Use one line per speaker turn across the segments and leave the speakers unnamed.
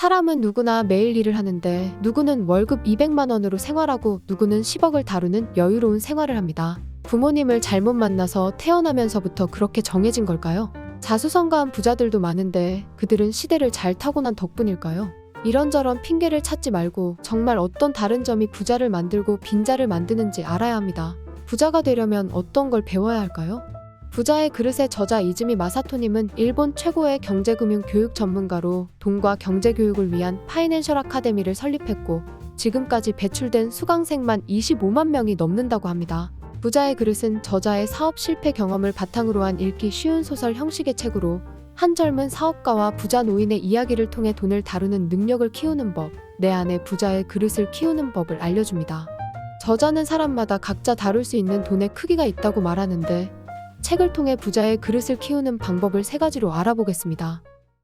사람은 누구나 매일 일을 하는데 누구는 월급 200만 원으로 생활하고 누구는 10억을 다루는 여유로운 생활을 합니다. 부모님을 잘못 만나서 태어나면서부터 그렇게 정해진 걸까요? 자수성가한 부자들도 많은데 그들은 시대를 잘 타고난 덕분일까요? 이런저런 핑계를 찾지 말고 정말 어떤 다른 점이 부자를 만들고 빈자를 만드는지 알아야 합니다. 부자가 되려면 어떤 걸 배워야 할까요? 부자의 그릇의 저자 이즈미 마사토님은 일본 최고의 경제금융 교육 전문가로 돈과 경제교육을 위한 파이낸셜 아카데미를 설립했고 지금까지 배출된 수강생만 25만 명이 넘는다고 합니다. 부자의 그릇은 저자의 사업 실패 경험을 바탕으로 한 읽기 쉬운 소설 형식의 책으로 한 젊은 사업가와 부자 노인의 이야기를 통해 돈을 다루는 능력을 키우는 법, 내 안에 부자의 그릇을 키우는 법을 알려줍니다. 저자는 사람마다 각자 다룰 수 있는 돈의 크기가 있다고 말하는데 책을 통해 부자의 그릇을 키우는 방법을 3가지로 알아보겠습니다.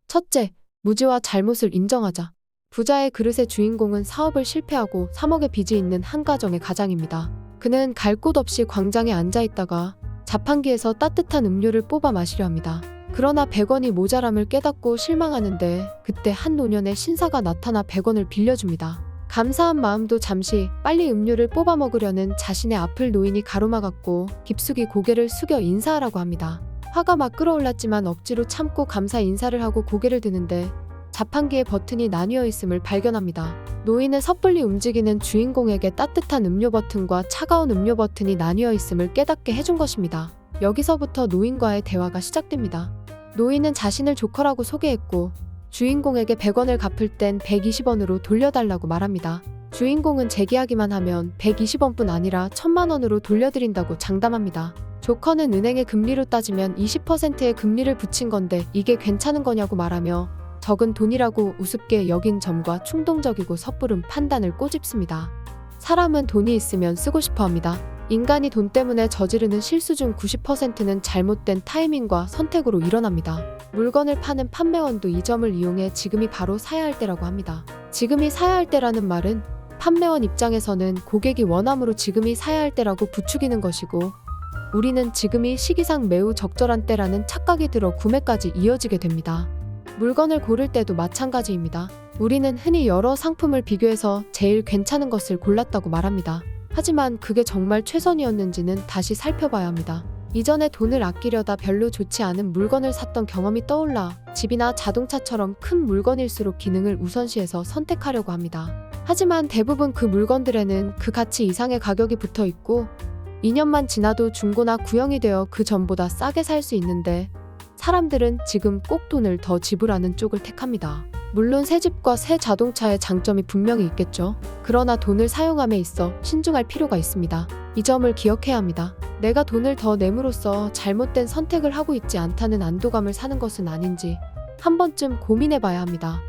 첫째, 무지와 잘못을 인정하자. 부자의 그릇의 주인공은 사업을 실패하고 3억의 빚이 있는 한 가정의 가장입니다. 그는 갈 곳 없이 광장에 앉아있다가 자판기에서 따뜻한 음료를 뽑아 마시려 합니다. 그러나 100원이 모자람을 깨닫고 실망하는데 그때 한 노년의 신사가 나타나 100원을 빌려줍니다. 감사한 마음도 잠시 빨리 음료를 뽑아 먹으려는 자신의 앞을 노인이 가로막았고 깊숙이 고개를 숙여 인사하라고 합니다. 화가 막 끓어올랐지만 억지로 참고 감사 인사를 하고 고개를 드는데 자판기의 버튼이 나뉘어 있음을 발견합니다. 노인은 섣불리 움직이는 주인공에게 따뜻한 음료 버튼과 차가운 음료 버튼이 나뉘어 있음을 깨닫게 해준 것입니다. 여기서부터 노인과의 대화가 시작됩니다. 노인은 자신을 조커라고 소개했고 주인공에게 100원을 갚을 땐 120원으로 돌려달라고 말합니다. 주인공은 제기하기만 하면 120원뿐 아니라 1000만 원으로 돌려드린다고 장담합니다. 조커는 은행의 금리로 따지면 20%의 금리를 붙인 건데 이게 괜찮은 거냐고 말하며 적은 돈이라고 우습게 여긴 점과 충동적이고 섣부른 판단을 꼬집습니다. 사람은 돈이 있으면 쓰고 싶어 합니다. 인간이 돈 때문에 저지르는 실수 중 90%는 잘못된 타이밍과 선택으로 일어납니다. 물건을 파는 판매원도 이 점을 이용해 지금이 바로 사야 할 때라고 합니다. 지금이 사야 할 때라는 말은 판매원 입장에서는 고객이 원함으로 지금이 사야 할 때라고 부추기는 것이고 우리는 지금이 시기상 매우 적절한 때라는 착각이 들어 구매까지 이어지게 됩니다. 물건을 고를 때도 마찬가지입니다. 우리는 흔히 여러 상품을 비교해서 제일 괜찮은 것을 골랐다고 말합니다. 하지만 그게 정말 최선이었는지는 다시 살펴봐야 합니다. 이전에 돈을 아끼려다 별로 좋지 않은 물건을 샀던 경험이 떠올라 집이나 자동차처럼 큰 물건일수록 기능을 우선시해서 선택하려고 합니다. 하지만 대부분 그 물건들에는 그 가치 이상의 가격이 붙어 있고 2년만 지나도 중고나 구형이 되어 그 전보다 싸게 살 수 있는데 사람들은 지금 꼭 돈을 더 지불하는 쪽을 택합니다. 물론 새 집과 새 자동차의 장점이 분명히 있겠죠. 그러나 돈을 사용함에 있어 신중할 필요가 있습니다. 이 점을 기억해야 합니다. 내가 돈을 더 내므로써 잘못된 선택을 하고 있지 않다는 안도감을 사는 것은 아닌지 한 번쯤 고민해봐야 합니다.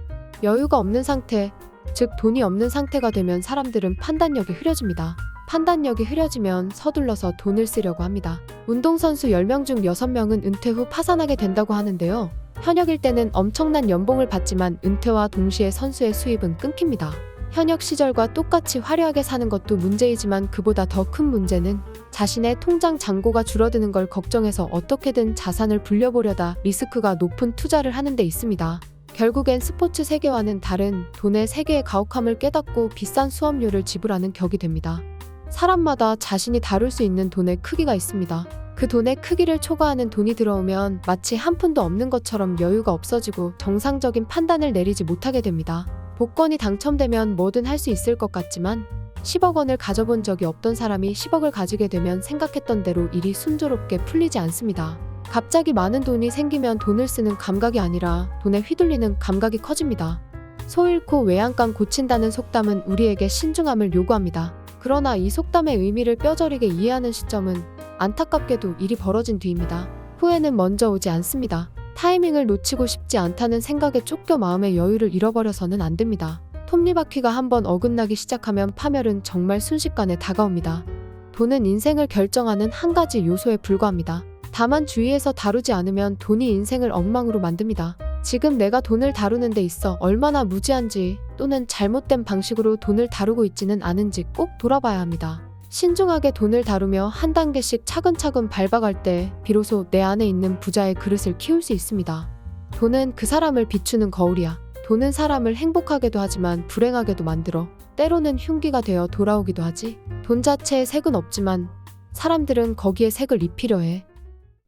여유가 없는 상태, 즉 돈이 없는 상태가 되면 사람들은 판단력이 흐려집니다. 판단력이 흐려지면 서둘러서 돈을 쓰려고 합니다. 운동선수 10명 중 6명은 은퇴 후 파산하게 된다고 하는데요. 현역일 때는 엄청난 연봉을 받지만 은퇴와 동시에 선수의 수입은 끊깁니다. 현역 시절과 똑같이 화려하게 사는 것도 문제이지만 그보다 더 큰 문제는 자신의 통장 잔고가 줄어드는 걸 걱정해서 어떻게든 자산을 불려보려다 리스크가 높은 투자를 하는 데 있습니다. 결국엔 스포츠 세계와는 다른 돈의 세계의 가혹함을 깨닫고 비싼 수업료를 지불하는 격이 됩니다. 사람마다 자신이 다룰 수 있는 돈의 크기가 있습니다. 그 돈의 크기를 초과하는 돈이 들어오면 마치 한 푼도 없는 것처럼 여유가 없어지고 정상적인 판단을 내리지 못하게 됩니다. 복권이 당첨되면 뭐든 할 수 있을 것 같지만 10억 원을 가져본 적이 없던 사람이 10억을 가지게 되면 생각했던 대로 일이 순조롭게 풀리지 않습니다. 갑자기 많은 돈이 생기면 돈을 쓰는 감각이 아니라 돈에 휘둘리는 감각이 커집니다. 소 잃고 외양간 고친다는 속담은 우리에게 신중함을 요구합니다. 그러나 이 속담의 의미를 뼈저리게 이해하는 시점은 안타깝게도 일이 벌어진 뒤입니다. 후회는 먼저 오지 않습니다. 타이밍을 놓치고 싶지 않다는 생각에 쫓겨 마음의 여유를 잃어버려서는 안 됩니다. 톱니바퀴가 한번 어긋나기 시작하면 파멸은 정말 순식간에 다가옵니다. 돈은 인생을 결정하는 한 가지 요소에 불과합니다. 다만 주의해서 다루지 않으면 돈이 인생을 엉망으로 만듭니다. 지금 내가 돈을 다루는 데 있어 얼마나 무지한지 또는 잘못된 방식으로 돈을 다루고 있지는 않은지 꼭 돌아봐야 합니다. 신중하게 돈을 다루며 한 단계씩 차근차근 밟아갈 때 비로소 내 안에 있는 부자의 그릇을 키울 수 있습니다. 돈은 그 사람을 비추는 거울이야. 돈은 사람을 행복하게도 하지만 불행하게도 만들어 때로는 흉기가 되어 돌아오기도 하지. 돈 자체에 색은 없지만 사람들은 거기에 색을 입히려 해.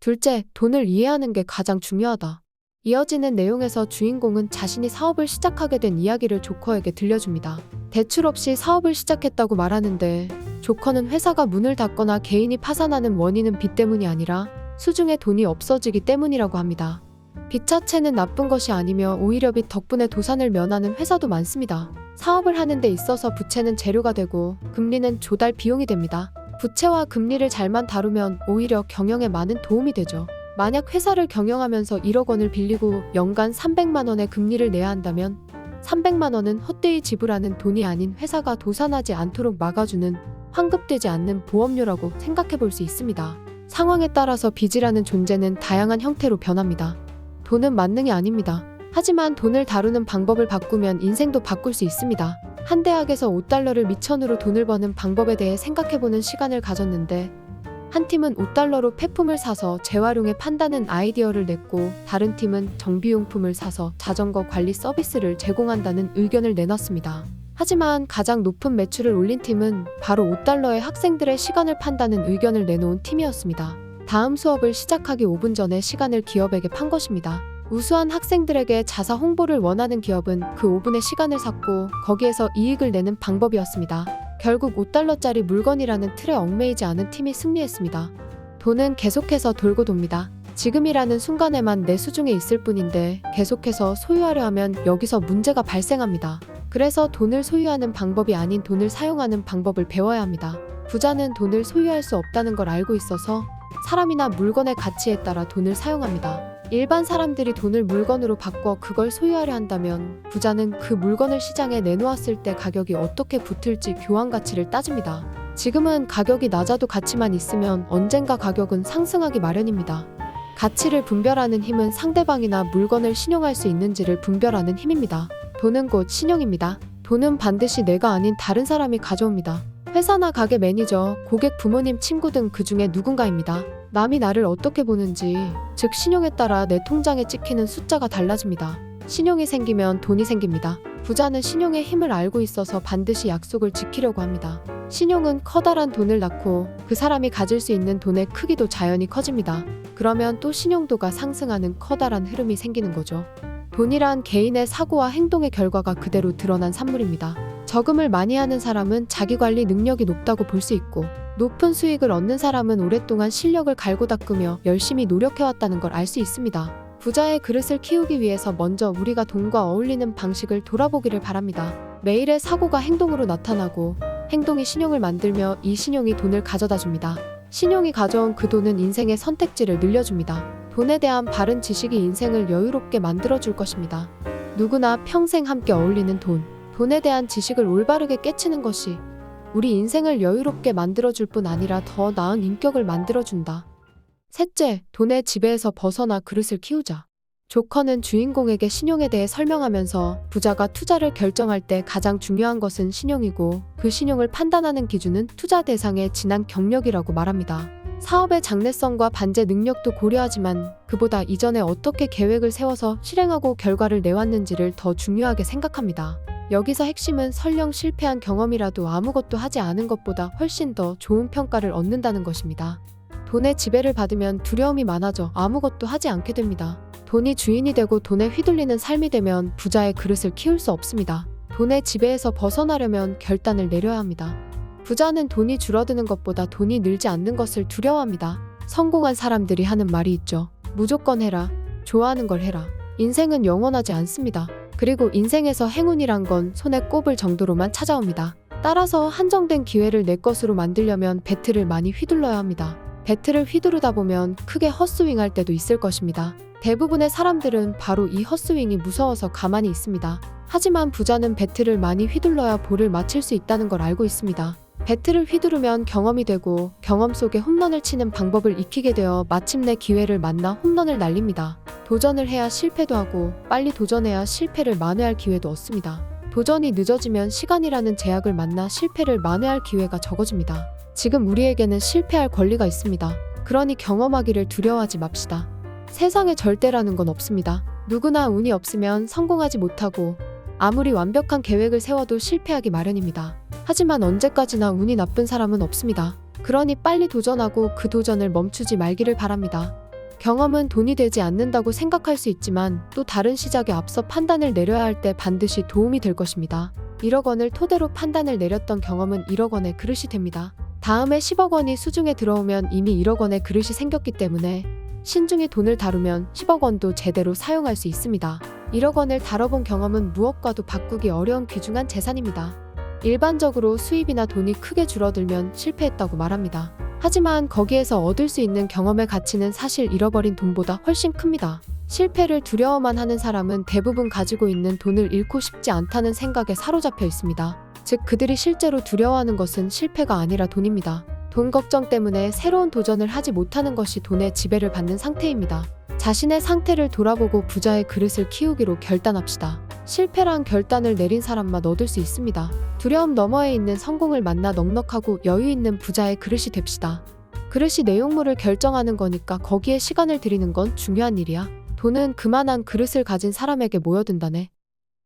둘째, 돈을 이해하는 게 가장 중요하다. 이어지는 내용에서 주인공은 자신이 사업을 시작하게 된 이야기를 조커에게 들려줍니다. 대출 없이 사업을 시작했다고 말하는데 조커는 회사가 문을 닫거나 개인이 파산하는 원인은 빚 때문이 아니라 수중에 돈이 없어지기 때문이라고 합니다. 빚 자체는 나쁜 것이 아니며 오히려 빚 덕분에 도산을 면하는 회사도 많습니다. 사업을 하는 데 있어서 부채는 재료가 되고 금리는 조달 비용이 됩니다. 부채와 금리를 잘만 다루면 오히려 경영에 많은 도움이 되죠. 만약 회사를 경영하면서 1억 원을 빌리고 연간 300만 원의 금리를 내야 한다면 300만 원은 헛되이 지불하는 돈이 아닌 회사가 도산하지 않도록 막아주는 환급되지 않는 보험료라고 생각해 볼 수 있습니다. 상황에 따라서 빚이라는 존재는 다양한 형태로 변합니다. 돈은 만능이 아닙니다. 하지만 돈을 다루는 방법을 바꾸면 인생도 바꿀 수 있습니다. 한 대학에서 5달러를 미천으로 돈을 버는 방법에 대해 생각해보는 시간을 가졌는데 한 팀은 5달러로 폐품을 사서 재활용에 판다는 아이디어를 냈고 다른 팀은 정비용품을 사서 자전거 관리 서비스를 제공한다는 의견을 내놨습니다. 하지만 가장 높은 매출을 올린 팀은 바로 5달러에 학생들의 시간을 판다는 의견을 내놓은 팀이었습니다. 다음 수업을 시작하기 5분 전에 시간을 기업에게 판 것입니다. 우수한 학생들에게 자사 홍보를 원하는 기업은 그 5분의 시간을 샀고 거기에서 이익을 내는 방법이었습니다. 결국 5달러짜리 물건이라는 틀에 얽매이지 않은 팀이 승리했습니다. 돈은 계속해서 돌고 돕니다. 지금이라는 순간에만 내 수중에 있을 뿐인데 계속해서 소유하려 하면 여기서 문제가 발생합니다. 그래서 돈을 소유하는 방법이 아닌 돈을 사용하는 방법을 배워야 합니다. 부자는 돈을 소유할 수 없다는 걸 알고 있어서 사람이나 물건의 가치에 따라 돈을 사용합니다. 일반 사람들이 돈을 물건으로 바꿔 그걸 소유하려 한다면 부자는 그 물건을 시장에 내놓았을 때 가격이 어떻게 붙을지 교환 가치를 따집니다. 지금은 가격이 낮아도 가치만 있으면 언젠가 가격은 상승하기 마련입니다. 가치를 분별하는 힘은 상대방이나 물건을 신용할 수 있는지를 분별하는 힘입니다. 돈은 곧 신용입니다. 돈은 반드시 내가 아닌 다른 사람이 가져옵니다. 회사나 가게 매니저, 고객, 부모님, 친구 등 그 중에 누군가입니다. 남이 나를 어떻게 보는지, 즉 신용에 따라 내 통장에 찍히는 숫자가 달라집니다. 신용이 생기면 돈이 생깁니다. 부자는 신용의 힘을 알고 있어서 반드시 약속을 지키려고 합니다. 신용은 커다란 돈을 낳고 그 사람이 가질 수 있는 돈의 크기도 자연히 커집니다. 그러면 또 신용도가 상승하는 커다란 흐름이 생기는 거죠. 돈이란 개인의 사고와 행동의 결과가 그대로 드러난 산물입니다. 저금을 많이 하는 사람은 자기관리 능력이 높다고 볼 수 있고 높은 수익을 얻는 사람은 오랫동안 실력을 갈고 닦으며 열심히 노력해왔다는 걸 알 수 있습니다. 부자의 그릇을 키우기 위해서 먼저 우리가 돈과 어울리는 방식을 돌아보기를 바랍니다. 매일의 사고가 행동으로 나타나고 행동이 신용을 만들며 이 신용이 돈을 가져다 줍니다. 신용이 가져온 그 돈은 인생의 선택지를 늘려줍니다. 돈에 대한 바른 지식이 인생을 여유롭게 만들어줄 것입니다. 누구나 평생 함께 어울리는 돈. 돈에 대한 지식을 올바르게 깨치는 것이 우리 인생을 여유롭게 만들어줄 뿐 아니라 더 나은 인격을 만들어준다. 셋째, 돈의 지배에서 벗어나 그릇을 키우자. 조커는 주인공에게 신용에 대해 설명하면서 부자가 투자를 결정할 때 가장 중요한 것은 신용이고 그 신용을 판단하는 기준은 투자 대상의 지난 경력이라고 말합니다. 사업의 장래성과 반제 능력도 고려하지만 그보다 이전에 어떻게 계획을 세워서 실행하고 결과를 내왔는지를 더 중요하게 생각합니다. 여기서 핵심은 설령 실패한 경험이라도 아무것도 하지 않은 것보다 훨씬 더 좋은 평가를 얻는다는 것입니다. 돈의 지배를 받으면 두려움이 많아져 아무것도 하지 않게 됩니다. 돈이 주인이 되고 돈에 휘둘리는 삶이 되면 부자의 그릇을 키울 수 없습니다. 돈의 지배에서 벗어나려면 결단을 내려야 합니다. 부자는 돈이 줄어드는 것보다 돈이 늘지 않는 것을 두려워합니다. 성공한 사람들이 하는 말이 있죠. 무조건 해라. 좋아하는 걸 해라. 인생은 영원하지 않습니다. 그리고 인생에서 행운이란 건 손에 꼽을 정도로만 찾아옵니다. 따라서 한정된 기회를 내 것으로 만들려면 배트를 많이 휘둘러야 합니다. 배트를 휘두르다 보면 크게 헛스윙할 때도 있을 것입니다. 대부분의 사람들은 바로 이 헛스윙이 무서워서 가만히 있습니다. 하지만 부자는 배트를 많이 휘둘러야 볼을 맞힐 수 있다는 걸 알고 있습니다. 배트를 휘두르면 경험이 되고 경험 속에 홈런을 치는 방법을 익히게 되어 마침내 기회를 만나 홈런을 날립니다. 도전을 해야 실패도 하고 빨리 도전해야 실패를 만회할 기회도 얻습니다. 도전이 늦어지면 시간이라는 제약을 만나 실패를 만회할 기회가 적어집니다. 지금 우리에게는 실패할 권리가 있습니다. 그러니 경험하기를 두려워하지 맙시다. 세상에 절대라는 건 없습니다. 누구나 운이 없으면 성공하지 못하고 아무리 완벽한 계획을 세워도 실패하기 마련입니다. 하지만 언제까지나 운이 나쁜 사람은 없습니다. 그러니 빨리 도전하고 그 도전을 멈추지 말기를 바랍니다. 경험은 돈이 되지 않는다고 생각할 수 있지만 또 다른 시작에 앞서 판단을 내려야 할 때 반드시 도움이 될 것입니다. 1억 원을 토대로 판단을 내렸던 경험은 1억 원의 그릇이 됩니다. 다음에 10억 원이 수중에 들어오면 이미 1억 원의 그릇이 생겼기 때문에 신중히 돈을 다루면 10억 원도 제대로 사용할 수 있습니다. 1억 원을 다뤄본 경험은 무엇과도 바꾸기 어려운 귀중한 재산입니다. 일반적으로 수입이나 돈이 크게 줄어들면 실패했다고 말합니다. 하지만 거기에서 얻을 수 있는 경험의 가치는 사실 잃어버린 돈보다 훨씬 큽니다. 실패를 두려워만 하는 사람은 대부분 가지고 있는 돈을 잃고 싶지 않다는 생각에 사로잡혀 있습니다. 즉 그들이 실제로 두려워하는 것은 실패가 아니라 돈입니다. 돈 걱정 때문에 새로운 도전을 하지 못하는 것이 돈의 지배를 받는 상태입니다. 자신의 상태를 돌아보고 부자의 그릇을 키우기로 결단합시다. 실패란 결단을 내린 사람만 얻을 수 있습니다. 두려움 너머에 있는 성공을 만나 넉넉하고 여유 있는 부자의 그릇이 됩시다. 그릇이 내용물을 결정하는 거니까 거기에 시간을 들이는 건 중요한 일이야. 돈은 그만한 그릇을 가진 사람에게 모여든다네.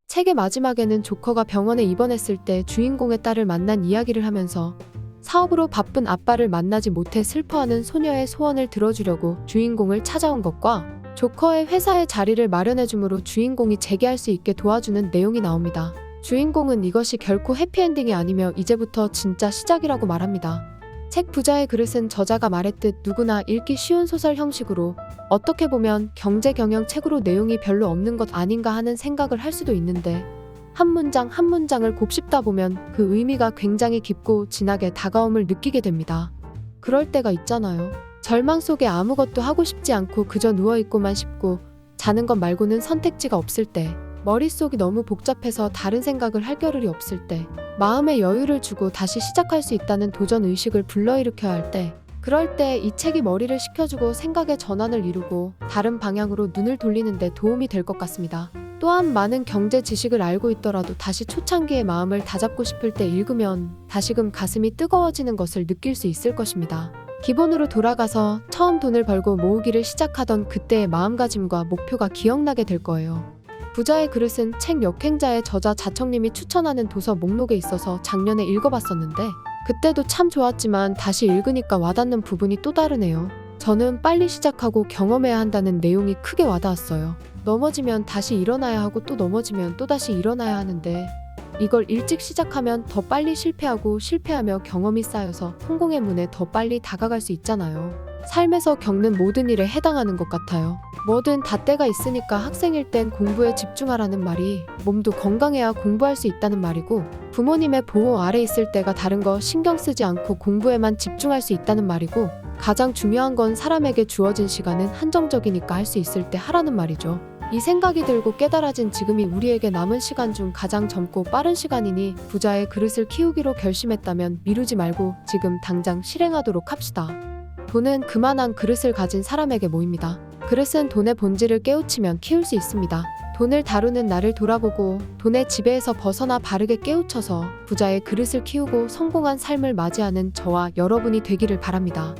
책의 마지막에는 조커가 병원에 입원했을 때 주인공의 딸을 만난 이야기를 하면서 사업으로 바쁜 아빠를 만나지 못해 슬퍼하는 소녀의 소원을 들어주려고 주인공을 찾아온 것과 조커의 회사에 자리를 마련해줌으로 주인공이 재기할 수 있게 도와주는 내용이 나옵니다. 주인공은 이것이 결코 해피엔딩이 아니며 이제부터 진짜 시작이라고 말합니다. 책 부자의 그릇은 저자가 말했듯 누구나 읽기 쉬운 소설 형식으로 어떻게 보면 경제 경영 책으로 내용이 별로 없는 것 아닌가 하는 생각을 할 수도 있는데 한 문장 한 문장을 곱씹다 보면 그 의미가 굉장히 깊고 진하게 다가옴을 느끼게 됩니다. 그럴 때가 있잖아요. 절망 속에 아무것도 하고 싶지 않고 그저 누워있고만 싶고 자는 것 말고는 선택지가 없을 때, 머릿속이 너무 복잡해서 다른 생각을 할 겨를이 없을 때, 마음에 여유를 주고 다시 시작할 수 있다는 도전 의식을 불러일으켜야 할 때, 그럴 때 이 책이 머리를 식혀주고 생각의 전환을 이루고 다른 방향으로 눈을 돌리는 데 도움이 될 것 같습니다. 또한 많은 경제 지식을 알고 있더라도 다시 초창기의 마음을 다잡고 싶을 때 읽으면 다시금 가슴이 뜨거워지는 것을 느낄 수 있을 것입니다. 기본으로 돌아가서 처음 돈을 벌고 모으기를 시작하던 그때의 마음가짐과 목표가 기억나게 될 거예요. 부자의 그릇은 책 역행자의 저자 자청님이 추천하는 도서 목록에 있어서 작년에 읽어봤었는데 그때도 참 좋았지만 다시 읽으니까 와닿는 부분이 또 다르네요. 저는 빨리 시작하고 경험해야 한다는 내용이 크게 와닿았어요. 넘어지면 다시 일어나야 하고 또 넘어지면 또다시 일어나야 하는데 이걸 일찍 시작하면 더 빨리 실패하고 실패하며 경험이 쌓여서 성공의 문에 더 빨리 다가갈 수 있잖아요. 삶에서 겪는 모든 일에 해당하는 것 같아요. 뭐든 다 때가 있으니까 학생일 땐 공부에 집중하라는 말이 몸도 건강해야 공부할 수 있다는 말이고 부모님의 보호 아래 있을 때가 다른 거 신경 쓰지 않고 공부에만 집중할 수 있다는 말이고 가장 중요한 건 사람에게 주어진 시간은 한정적이니까 할 수 있을 때 하라는 말이죠. 이 생각이 들고 깨달아진 지금이 우리에게 남은 시간 중 가장 젊고 빠른 시간이니 부자의 그릇을 키우기로 결심했다면 미루지 말고 지금 당장 실행하도록 합시다. 돈은 그만한 그릇을 가진 사람에게 모입니다. 그릇은 돈의 본질을 깨우치면 키울 수 있습니다. 돈을 다루는 나를 돌아보고 돈의 지배에서 벗어나 바르게 깨우쳐서 부자의 그릇을 키우고 성공한 삶을 맞이하는 저와 여러분이 되기를 바랍니다.